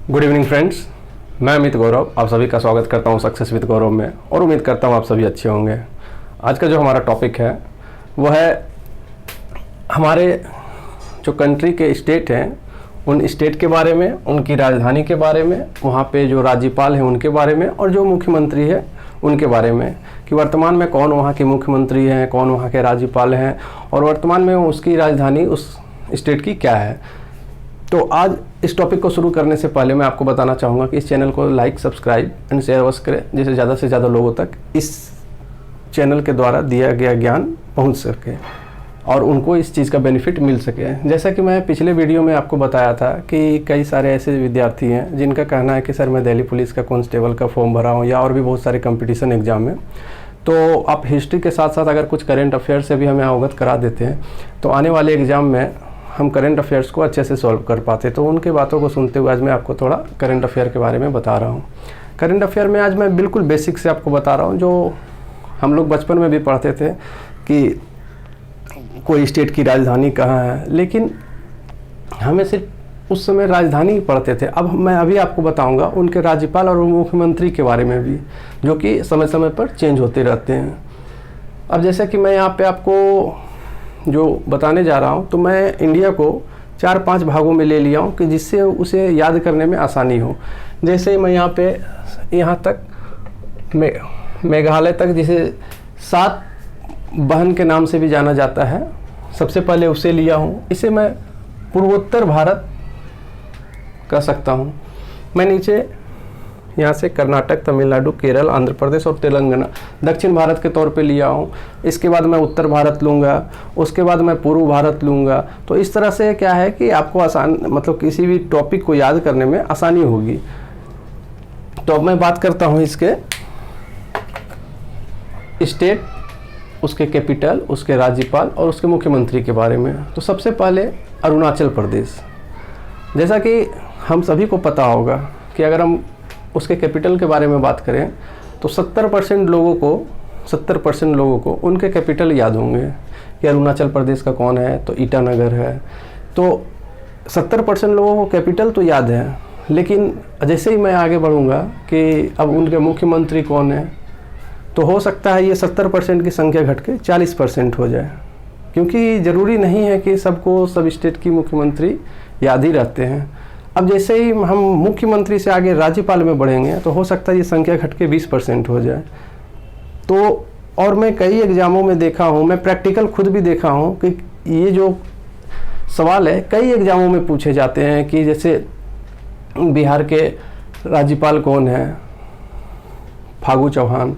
Good evening friends, मैं अमित गौरव आप सभी का स्वागत करता हूं सक्सेस विद गौरव में और उम्मीद करता हूं आप सभी अच्छे होंगे। आज का जो हमारा टॉपिक है वो है हमारे जो कंट्री के स्टेट हैं उन स्टेट के बारे में, उनकी राजधानी के बारे में, वहाँ पे जो राज्यपाल हैं उनके बारे में और जो मुख्यमंत्री है उनके बारे में कि वर्तमान में कौन वहाँ के मुख्यमंत्री हैं, कौन वहाँ के राज्यपाल हैं और वर्तमान में उसकी राजधानी उस स्टेट की क्या है। तो आज इस टॉपिक को शुरू करने से पहले मैं आपको बताना चाहूँगा कि इस चैनल को लाइक, सब्सक्राइब एंड शेयर अवश्य करें जिससे ज़्यादा से ज़्यादा लोगों तक इस चैनल के द्वारा दिया गया ज्ञान पहुँच सके और उनको इस चीज़ का बेनिफिट मिल सके। जैसा कि मैं पिछले वीडियो में आपको बताया था कि कई सारे ऐसे विद्यार्थी हैं जिनका कहना है कि सर मैं दिल्ली पुलिस का कांस्टेबल का फॉर्म भरा हूँ या और भी बहुत सारे कंपटीशन एग्जाम में, तो आप हिस्ट्री के साथ साथ अगर कुछ करेंट अफेयर से भी हमें अवगत करा देते हैं तो आने वाले एग्ज़ाम में हम करंट अफेयर्स को अच्छे से सॉल्व कर पाते। तो उनके बातों को सुनते हुए आज मैं आपको थोड़ा करंट अफेयर के बारे में बता रहा हूँ। करंट अफेयर में आज मैं बिल्कुल बेसिक से आपको बता रहा हूँ जो हम लोग बचपन में भी पढ़ते थे कि कोई स्टेट की राजधानी कहाँ है, लेकिन हमें सिर्फ उस समय राजधानी ही पढ़ते थे। अब मैं अभी आपको बताऊँगा उनके राज्यपाल और मुख्यमंत्री के बारे में भी, जो कि समय समय पर चेंज होते रहते हैं। अब जैसे कि मैं यहाँ पर आपको जो बताने जा रहा हूँ तो मैं इंडिया को 4-5 भागों में ले लिया हूँ कि जिससे उसे याद करने में आसानी हो। जैसे मैं यहाँ तक मेघालय तक, जिसे 7 बहन के नाम से भी जाना जाता है, सबसे पहले उसे लिया हूँ। इसे मैं पूर्वोत्तर भारत कह सकता हूँ। मैं नीचे यहाँ से कर्नाटक, तमिलनाडु, केरल, आंध्र प्रदेश और तेलंगाना दक्षिण भारत के तौर पे लिया हूँ। इसके बाद मैं उत्तर भारत लूँगा, उसके बाद मैं पूर्व भारत लूँगा। तो इस तरह से क्या है कि आपको मतलब किसी भी टॉपिक को याद करने में आसानी होगी। तो अब मैं बात करता हूँ इसके स्टेट, उसके कैपिटल, उसके राज्यपाल और उसके मुख्यमंत्री के बारे में। तो सबसे पहले अरुणाचल प्रदेश। जैसा कि हम सभी को पता होगा कि अगर हम उसके कैपिटल के बारे में बात करें तो 70% लोगों को उनके कैपिटल याद होंगे कि अरुणाचल प्रदेश का कौन है, तो ईटानगर है। तो 70% लोगों को कैपिटल तो याद है, लेकिन जैसे ही मैं आगे बढ़ूंगा कि अब उनके मुख्यमंत्री कौन है, तो हो सकता है ये 70% की संख्या घट के 40% हो जाए, क्योंकि ज़रूरी नहीं है कि सबको सब स्टेट की मुख्यमंत्री याद ही रहते हैं। अब जैसे ही हम मुख्यमंत्री से आगे राज्यपाल में बढ़ेंगे तो हो सकता है ये संख्या घट के 20% हो जाए। तो और मैं कई एग्ज़ामों में देखा हूँ, मैं प्रैक्टिकल खुद भी देखा हूँ कि ये जो सवाल है कई एग्ज़ामों में पूछे जाते हैं कि जैसे बिहार के राज्यपाल कौन है, फागू चौहान,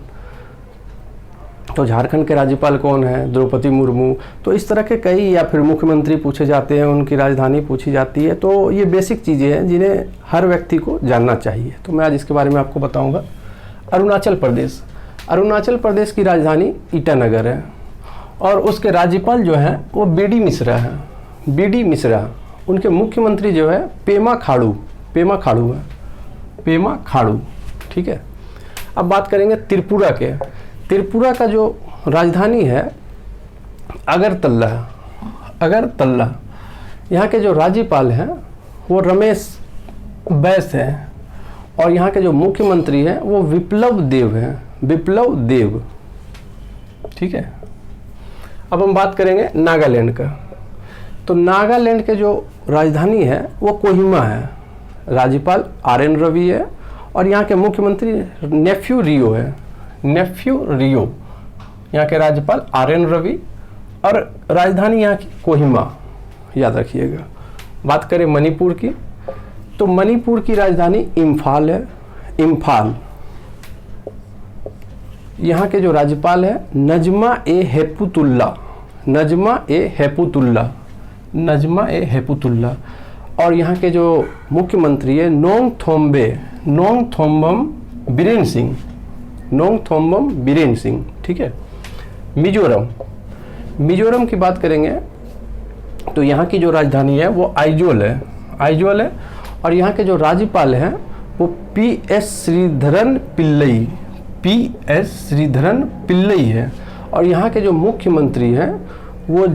तो झारखंड के राज्यपाल कौन है, द्रौपदी मुर्मू। तो इस तरह के कई, या फिर मुख्यमंत्री पूछे जाते हैं, उनकी राजधानी पूछी जाती है। तो ये बेसिक चीज़ें हैं जिन्हें हर व्यक्ति को जानना चाहिए। तो मैं आज इसके बारे में आपको बताऊंगा। अरुणाचल प्रदेश की राजधानी ईटानगर है और उसके राज्यपाल जो हैं वो बीडी मिश्रा हैं। बीडी मिश्रा। उनके मुख्यमंत्री जो है पेमा खाड़ू है, पेमा खाड़ू। ठीक है। अब बात करेंगे त्रिपुरा के। त्रिपुरा का जो राजधानी है अगरतला। यहाँ के जो राज्यपाल हैं वो रमेश बैस हैं और यहाँ के जो मुख्यमंत्री हैं वो विप्लव देव। ठीक है। अब हम बात करेंगे नागालैंड का। तो नागालैंड के जो राजधानी है वो कोहिमा है। राज्यपाल RN रवि है और यहाँ के मुख्यमंत्री नेफ्यू रियो है। यहाँ के राज्यपाल RN रवि और राजधानी यहाँ की कोहिमा, याद रखिएगा। बात करें मणिपुर की, तो मणिपुर की राजधानी इम्फाल है। यहाँ के जो राज्यपाल है नजमा ए हेपुतुल्ला और यहाँ के जो मुख्यमंत्री है नोंगथोम्बम बीरेन सिंह। ठीक है। मिजोरम की बात करेंगे तो यहाँ की जो राजधानी है वो आइजोल है और यहाँ के जो राज्यपाल हैं वो PS श्रीधरन पिल्लई है और यहाँ के जो मुख्यमंत्री हैं वो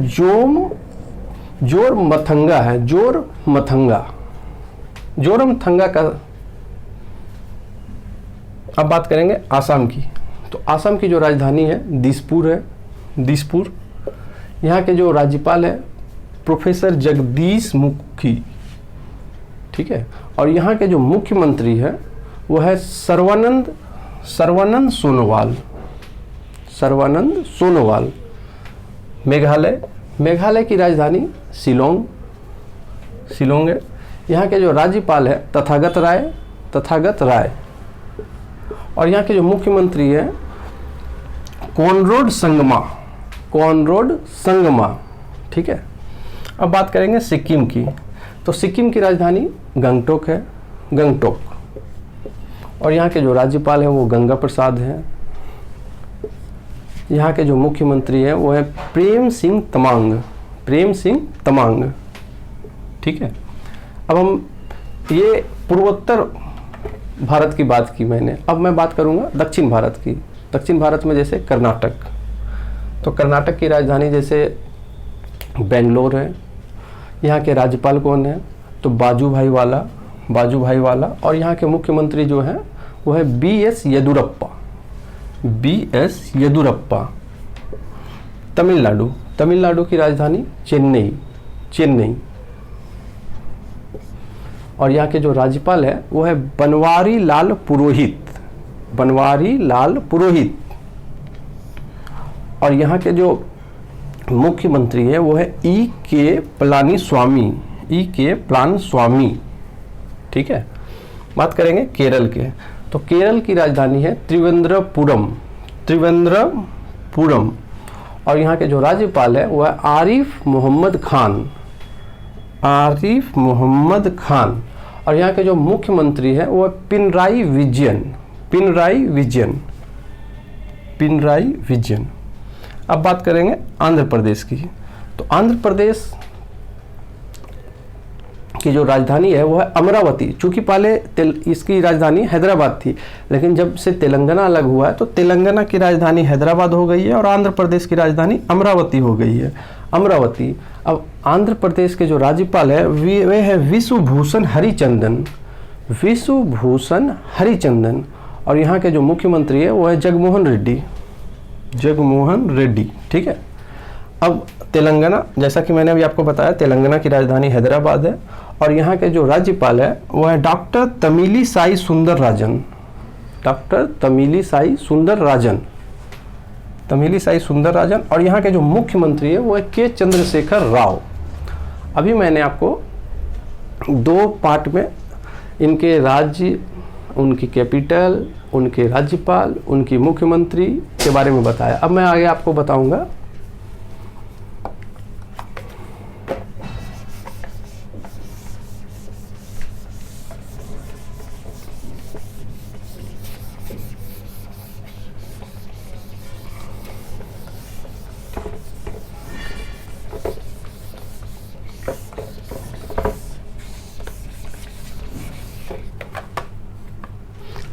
जोर मथंगा। जोरमथंगा का। अब बात करेंगे आसाम की। तो आसाम की जो राजधानी है दिसपुर है, दिसपुर। यहाँ के जो राज्यपाल है प्रोफेसर जगदीश मुखी, ठीक है। और यहाँ के जो मुख्यमंत्री है वो है सर्वानंद सोनोवाल, सर्वानंद सोनोवाल। मेघालय, मेघालय की राजधानी शिलोंग, शिलोंग है। यहाँ के जो राज्यपाल है तथागत राय, तथागत राय। और यहाँ के जो मुख्यमंत्री है कॉनराड संगमा, कॉनराड संगमा, ठीक है। अब बात करेंगे सिक्किम की। तो सिक्किम की राजधानी गंगटोक है, गंगटोक। और यहाँ के जो राज्यपाल है वो गंगा प्रसाद हैं। यहाँ के जो मुख्यमंत्री हैं वो है प्रेम सिंह तमांग, प्रेम सिंह तमांग, ठीक है। अब हम ये पूर्वोत्तर भारत की बात की मैंने, अब मैं बात करूँगा दक्षिण भारत की। दक्षिण भारत में जैसे कर्नाटक, तो कर्नाटक की राजधानी जैसे बेंगलोर है। यहाँ के राज्यपाल कौन है? तो बाजूभाई वाला, बाजूभाई वाला। और यहाँ के मुख्यमंत्री जो हैं वो है बी.एस. येदुरप्पा, बी.एस. येदुरप्पा। तमिलनाडु, तमिलनाडु की राजधानी चेन्नई, चेन्नई। और यहाँ के जो राज्यपाल है वो है बनवारी लाल पुरोहित, बनवारी लाल पुरोहित। और यहाँ के जो मुख्यमंत्री है वो है ई.के. पलानीस्वामी, ई.के. पलानीस्वामी, ठीक है। बात करेंगे केरल के। तो केरल की राजधानी है त्रिवेंद्रपुरम, त्रिवेंद्रपुरम। और यहाँ के जो राज्यपाल है वो है आरिफ मोहम्मद खान, आरिफ मोहम्मद खान। और यहाँ के जो मुख्यमंत्री है वो है पिनराई विजयन, पिनराई विजयन, पिनराई विजयन। अब बात करेंगे आंध्र प्रदेश की। तो आंध्र प्रदेश की जो राजधानी है वो है अमरावती। चूंकि पहले इसकी राजधानी हैदराबाद थी, लेकिन जब से तेलंगाना अलग हुआ है तो तेलंगाना की राजधानी हैदराबाद हो गई है और आंध्र प्रदेश की राजधानी अमरावती हो गई है, अमरावती। अब आंध्र प्रदेश के जो राज्यपाल है वे है विश्वभूषण हरिचंदन, विश्वभूषण हरिचंदन। और यहाँ के जो मुख्यमंत्री है वो है जगमोहन रेड्डी, जगमोहन रेड्डी, ठीक है। अब तेलंगाना, जैसा कि मैंने अभी आपको बताया, तेलंगाना की राजधानी हैदराबाद है। और यहाँ के जो राज्यपाल है वो है डॉक्टर तमिलिसाई सुंदरराजन, डॉक्टर तमिलिसाई सुंदरराजन, तमिलिसाई सुंदरराजन। और यहाँ के जो मुख्यमंत्री है वो है के चंद्रशेखर राव। अभी मैंने आपको दो पार्ट में इनके राज्य, उनकी कैपिटल, उनके राज्यपाल, उनकी मुख्यमंत्री के बारे में बताया। अब मैं आगे आपको बताऊंगा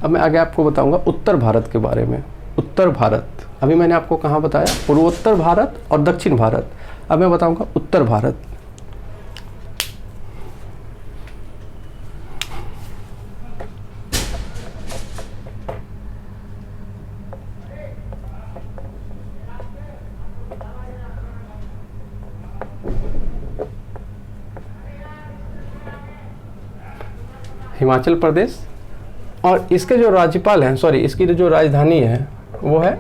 अब मैं आगे आपको बताऊंगा उत्तर भारत के बारे में। उत्तर भारत, अभी मैंने आपको कहाँ बताया? पूर्वोत्तर भारत और दक्षिण भारत। अब मैं बताऊंगा उत्तर भारत। हिमाचल प्रदेश। और इसके जो राज्यपाल हैं, सॉरी, इसकी जो राजधानी है वो है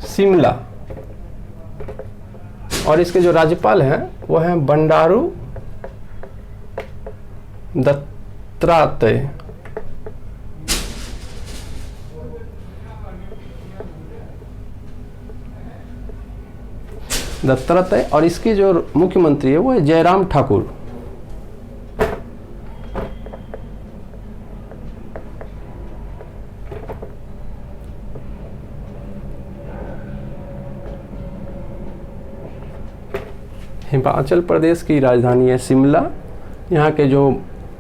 शिमला। और इसके जो राज्यपाल हैं वो हैं बंडारू दत्तात्रेय। दत्तात्रेय। और इसकी जो मुख्यमंत्री है वो है जयराम ठाकुर। हिमाचल प्रदेश की राजधानी है शिमला। यहाँ के जो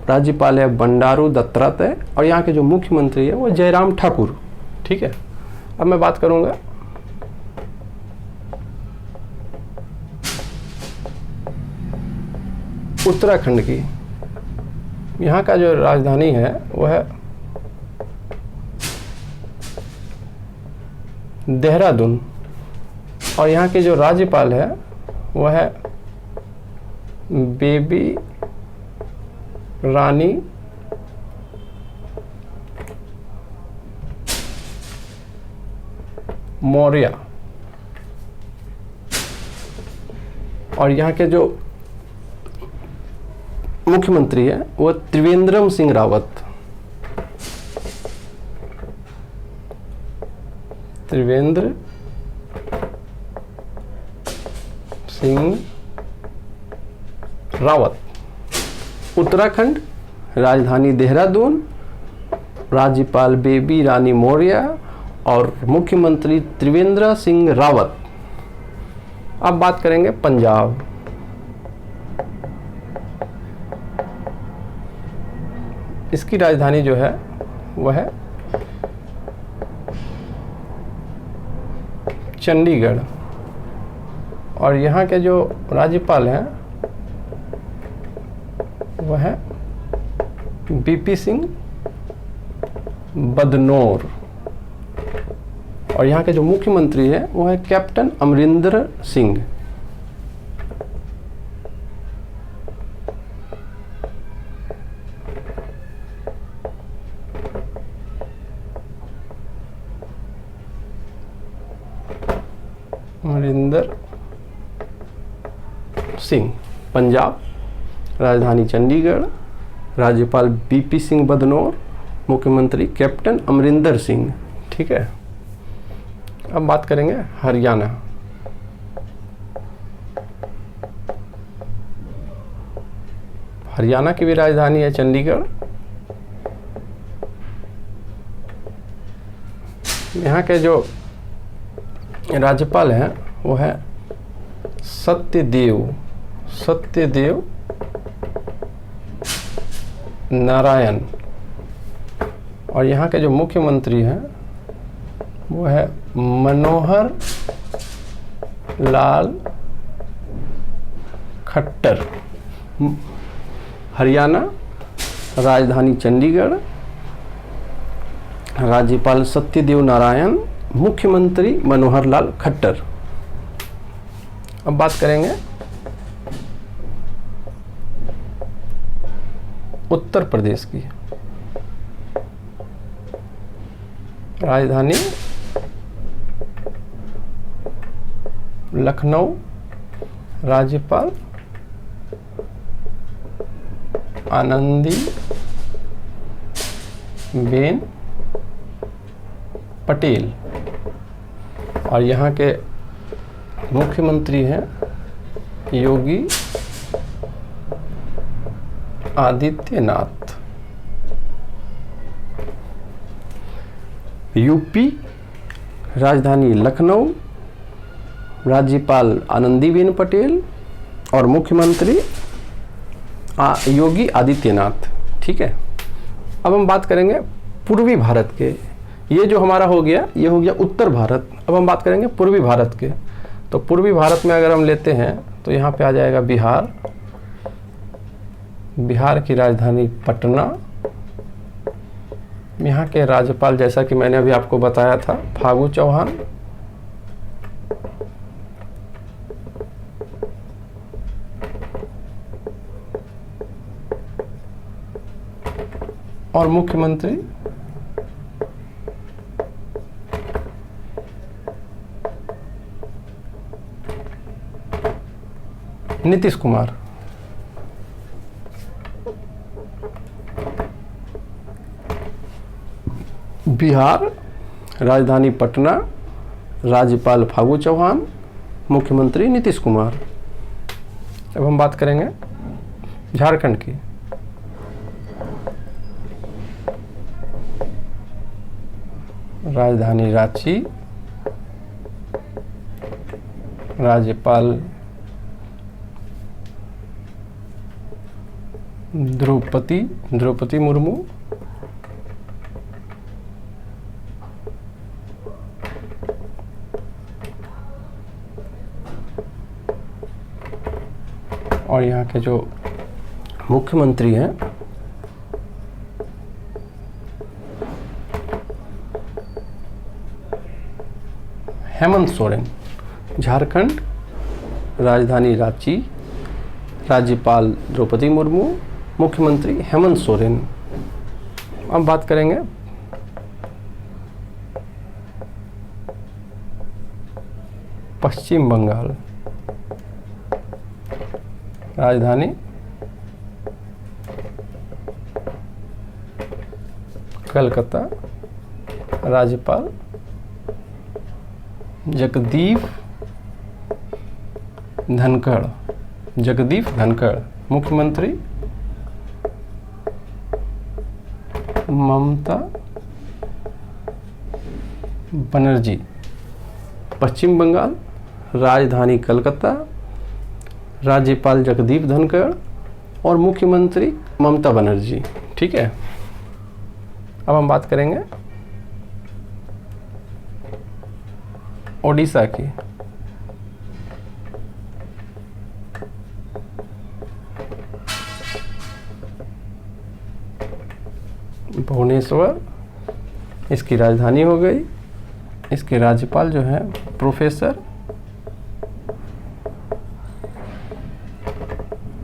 राज्यपाल है बंडारू दत्तात्रेय। और यहाँ के जो मुख्यमंत्री है वो जयराम ठाकुर, ठीक है। अब मैं बात करूँगा उत्तराखंड की। यहाँ का जो राजधानी है वो है देहरादून, और यहाँ के जो राज्यपाल है वो है बेबी रानी मौर्य, और यहाँ के जो मुख्यमंत्री है वो त्रिवेंद्रम सिंह रावत। त्रिवेंद्र सिंह रावत। उत्तराखंड, राजधानी देहरादून, राज्यपाल बेबी रानी मौर्य और मुख्यमंत्री त्रिवेंद्र सिंह रावत। अब बात करेंगे पंजाब। इसकी राजधानी जो है वह है चंडीगढ़, और यहाँ के जो राज्यपाल हैं वह है बीपी सिंह बदनौर, और यहाँ के जो मुख्यमंत्री है वो है कैप्टन अमरिंदर सिंह। अमरिंदर सिंह। पंजाब, राजधानी चंडीगढ़, राज्यपाल बीपी सिंह बदनौर, मुख्यमंत्री कैप्टन अमरिंदर सिंह। ठीक है। अब बात करेंगे हरियाणा। हरियाणा की भी राजधानी है चंडीगढ़। यहाँ के जो राज्यपाल हैं वो है सत्यदेव नारायण, और यहाँ के जो मुख्यमंत्री हैं वो है मनोहर लाल खट्टर। हरियाणा, राजधानी चंडीगढ़, राज्यपाल सत्यदेव नारायण, मुख्यमंत्री मनोहर लाल खट्टर। अब बात करेंगे उत्तर प्रदेश की। राजधानी लखनऊ, राज्यपाल आनंदी बेन पटेल, और यहाँ के मुख्यमंत्री हैं योगी आदित्यनाथ। यूपी, राजधानी लखनऊ, राज्यपाल आनंदीबेन पटेल और मुख्यमंत्री योगी आदित्यनाथ। ठीक है। अब हम बात करेंगे पूर्वी भारत के। ये जो हमारा हो गया, ये हो गया उत्तर भारत। अब हम बात करेंगे पूर्वी भारत के। तो पूर्वी भारत में अगर हम लेते हैं तो यहाँ पे आ जाएगा बिहार। बिहार की राजधानी पटना। यहाँ के राज्यपाल, जैसा कि मैंने अभी आपको बताया था, फागू चौहान। और मुख्यमंत्री नीतीश कुमार। बिहार, राजधानी पटना, राज्यपाल फागू चौहान, मुख्यमंत्री नीतीश कुमार। अब हम बात करेंगे झारखंड की। राजधानी रांची, राज्यपाल द्रौपदी मुर्मू, और यहाँ के जो मुख्यमंत्री हैं हेमंत सोरेन। झारखंड, राजधानी रांची, राज्यपाल द्रौपदी मुर्मू, मुख्यमंत्री हेमंत सोरेन। अब बात करेंगे पश्चिम बंगाल, राजधानी कलकत्ता, राज्यपाल जगदीप धनखड़, जगदीप धनखड़, मुख्यमंत्री ममता बनर्जी। पश्चिम बंगाल, राजधानी कलकत्ता, राज्यपाल जगदीप धनखड़ और मुख्यमंत्री ममता बनर्जी। ठीक है, अब हम बात करेंगे ओडिशा की। भुवनेश्वर इसकी राजधानी हो गई। इसके राज्यपाल जो है प्रोफेसर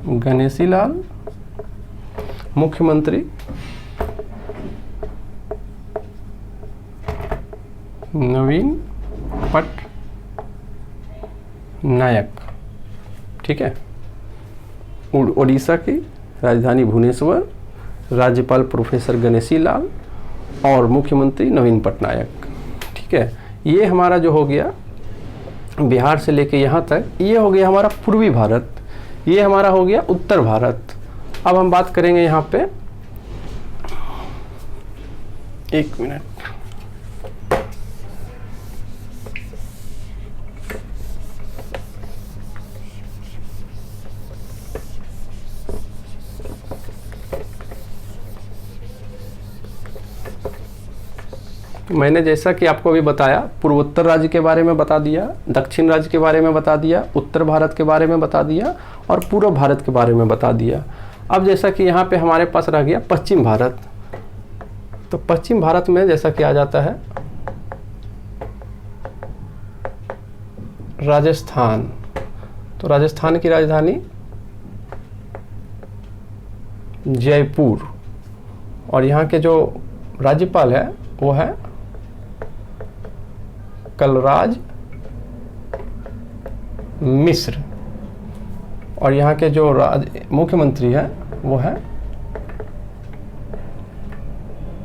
गणेशी लाल, मुख्यमंत्री नवीन पटनायक। ठीक है, ओडिशा की राजधानी भुवनेश्वर, राज्यपाल प्रोफेसर गणेशी लाल और मुख्यमंत्री नवीन पटनायक। ठीक है, ये हमारा जो हो गया बिहार से लेके यहाँ तक, ये हो गया हमारा पूर्वी भारत, ये हमारा हो गया उत्तर भारत। अब हम बात करेंगे यहाँ पे, एक मिनट, मैंने जैसा कि आपको अभी बताया, पूर्वोत्तर राज्य के बारे में बता दिया, दक्षिण राज्य के बारे में बता दिया, उत्तर भारत के बारे में बता दिया और पूर्व भारत के बारे में बता दिया। अब जैसा कि यहाँ पे हमारे पास रह गया पश्चिम भारत, तो पश्चिम भारत में जैसा कि आ जाता है राजस्थान। तो राजस्थान की राजधानी जयपुर और यहाँ के जो राज्यपाल है वो है कलराज मिश्र और यहाँ के जो मुख्यमंत्री है वो है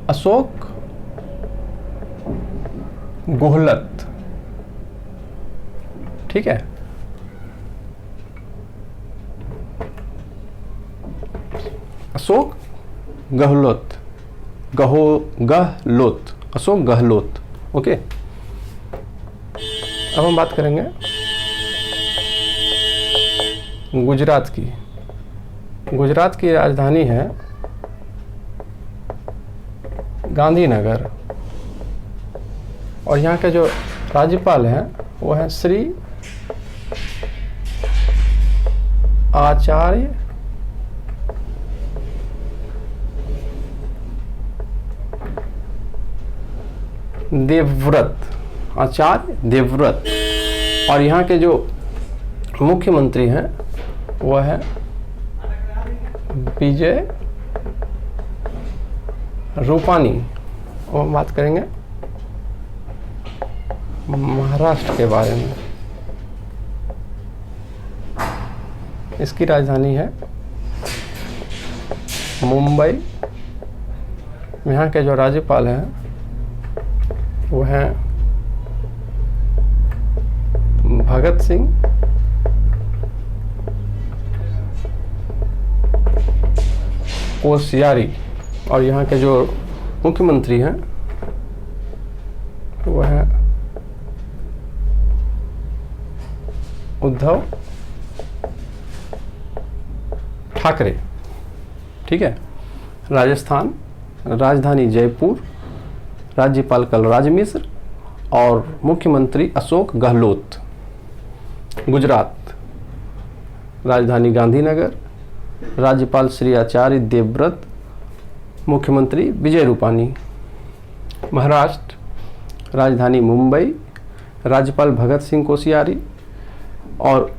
अशोक गहलोत। ठीक है, अशोक गहलोत, गहलोत, अशोक गहलोत। ओके, अब हम बात करेंगे गुजरात की। गुजरात की राजधानी है गांधीनगर और यहाँ के जो राज्यपाल हैं वो हैं श्री आचार्य देवव्रत, आचार्य देवव्रत और यहाँ के जो मुख्यमंत्री हैं वो है विजय रूपानी। और हम बात करेंगे महाराष्ट्र के बारे में। इसकी राजधानी है मुंबई। यहाँ के जो राज्यपाल हैं वो हैं भगत सिंह कोश्यारी और यहाँ के जो मुख्यमंत्री हैं वो है उद्धव ठाकरे। ठीक है, राजस्थान राजधानी जयपुर, राज्यपाल कलराज मिश्र और मुख्यमंत्री अशोक गहलोत। गुजरात राजधानी गांधीनगर, राज्यपाल श्री आचार्य देवव्रत, मुख्यमंत्री विजय रूपानी। महाराष्ट्र राजधानी मुंबई, राज्यपाल भगत सिंह कोश्यारी और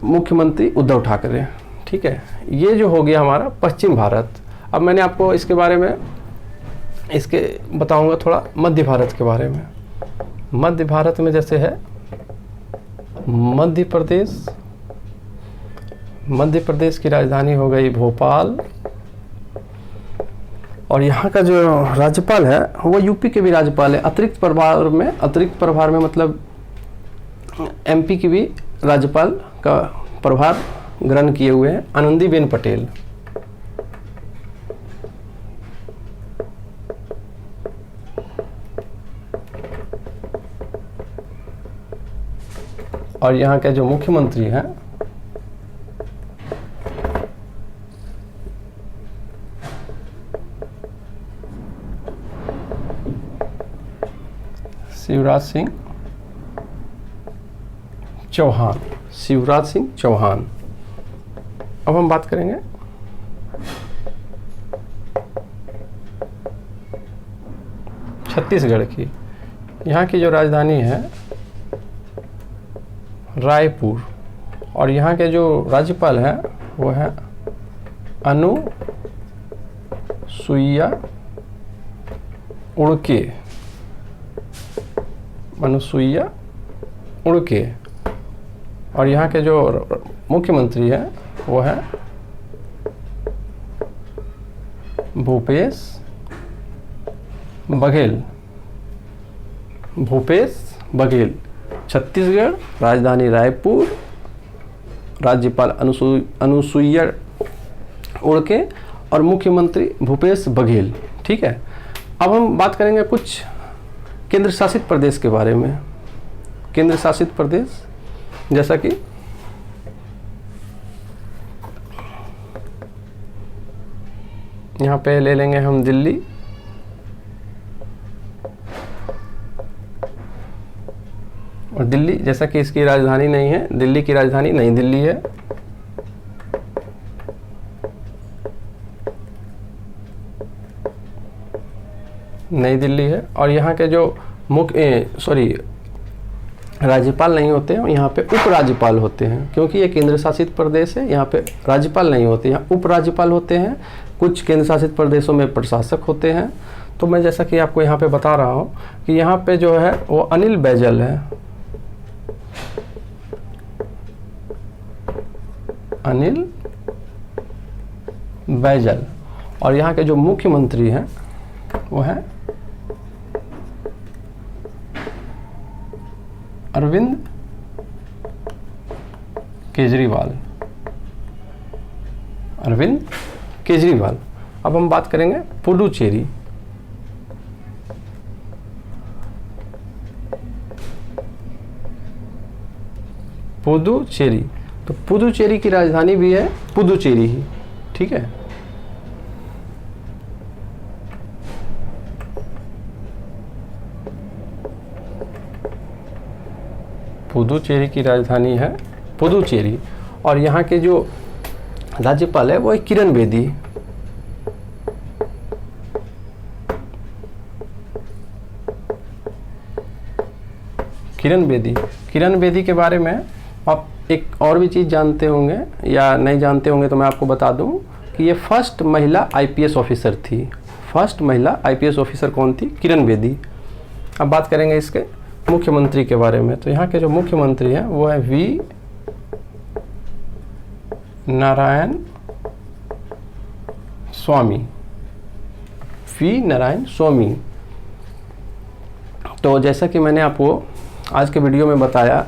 मुख्यमंत्री उद्धव ठाकरे। ठीक है, ये जो हो गया हमारा पश्चिम भारत। अब मैंने आपको इसके बारे में इसके बताऊंगा थोड़ा मध्य भारत के बारे में। मध्य भारत में जैसे है मध्य प्रदेश। मध्य प्रदेश की राजधानी हो गई भोपाल, और यहाँ का जो राज्यपाल है वो यूपी के भी राज्यपाल है। अतिरिक्त प्रभार में मतलब एमपी की भी राज्यपाल का प्रभार ग्रहण किए हुए हैं आनंदीबेन पटेल। और यहाँ के जो मुख्यमंत्री हैं शिवराज सिंह चौहान। शिवराज सिंह चौहान। अब हम बात करेंगे छत्तीसगढ़ की। यहाँ की जो राजधानी है रायपुर, और यहाँ के जो राज्यपाल हैं वो है अनुसुईया उड़के। अनुसुईया उड़के। और यहाँ के जो मुख्यमंत्री हैं वो है भूपेश बघेल। भूपेश बघेल। छत्तीसगढ़, राजधानी रायपुर, राज्यपाल अनुसुईया उड़के और मुख्यमंत्री भूपेश बघेल। ठीक है, अब हम बात करेंगे कुछ केंद्र शासित प्रदेश के बारे में। केंद्र शासित प्रदेश जैसा कि यहाँ पे ले लेंगे हम दिल्ली। और दिल्ली जैसा कि इसकी राजधानी नहीं है, दिल्ली की राजधानी नई दिल्ली है। नई दिल्ली है। और यहाँ के जो राज्यपाल नहीं होते हैं, यहाँ पे उप राज्यपाल होते हैं, क्योंकि ये केंद्र शासित प्रदेश है। यहाँ पे राज्यपाल नहीं होते, यहाँ उप राज्यपाल होते हैं। कुछ केंद्र शासित प्रदेशों में प्रशासक होते हैं। तो मैं जैसा कि आपको यहाँ पे बता रहा हूँ कि यहाँ पे जो है वो अनिल बैजल है। अनिल बैजल। और यहाँ के जो मुख्यमंत्री हैं वो है अरविंद केजरीवाल। अरविंद केजरीवाल। अब हम बात करेंगे पुडुचेरी। पुडुचेरी। तो पुडुचेरी की राजधानी भी है पुडुचेरी ही। ठीक है, पुडुचेरी की राजधानी है पुडुचेरी। और यहाँ के जो राज्यपाल है वो है किरण बेदी। किरण बेदी। किरण बेदी के बारे में आप एक और भी चीज़ जानते होंगे या नहीं जानते होंगे तो मैं आपको बता दूं कि ये फर्स्ट महिला आईपीएस ऑफिसर थी। फर्स्ट महिला आईपीएस ऑफिसर कौन थी? किरण बेदी। अब बात करेंगे इसके मुख्यमंत्री के बारे में। तो यहाँ के जो मुख्यमंत्री हैं वो है वी नारायण स्वामी। वी नारायण स्वामी। तो जैसा कि मैंने आपको आज के वीडियो में बताया,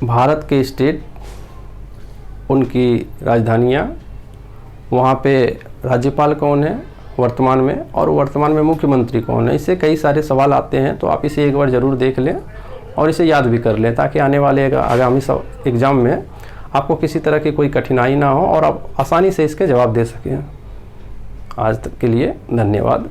भारत के स्टेट, उनकी राजधानियाँ, वहाँ पे राज्यपाल कौन है वर्तमान में, और वर्तमान में मुख्यमंत्री कौन है, इससे कई सारे सवाल आते हैं। तो आप इसे एक बार ज़रूर देख लें और इसे याद भी कर लें, ताकि आने वाले आगामी एग्ज़ाम में आपको किसी तरह की कोई कठिनाई ना हो और आप आसानी से इसके जवाब दे सकें। आज तक के लिए धन्यवाद।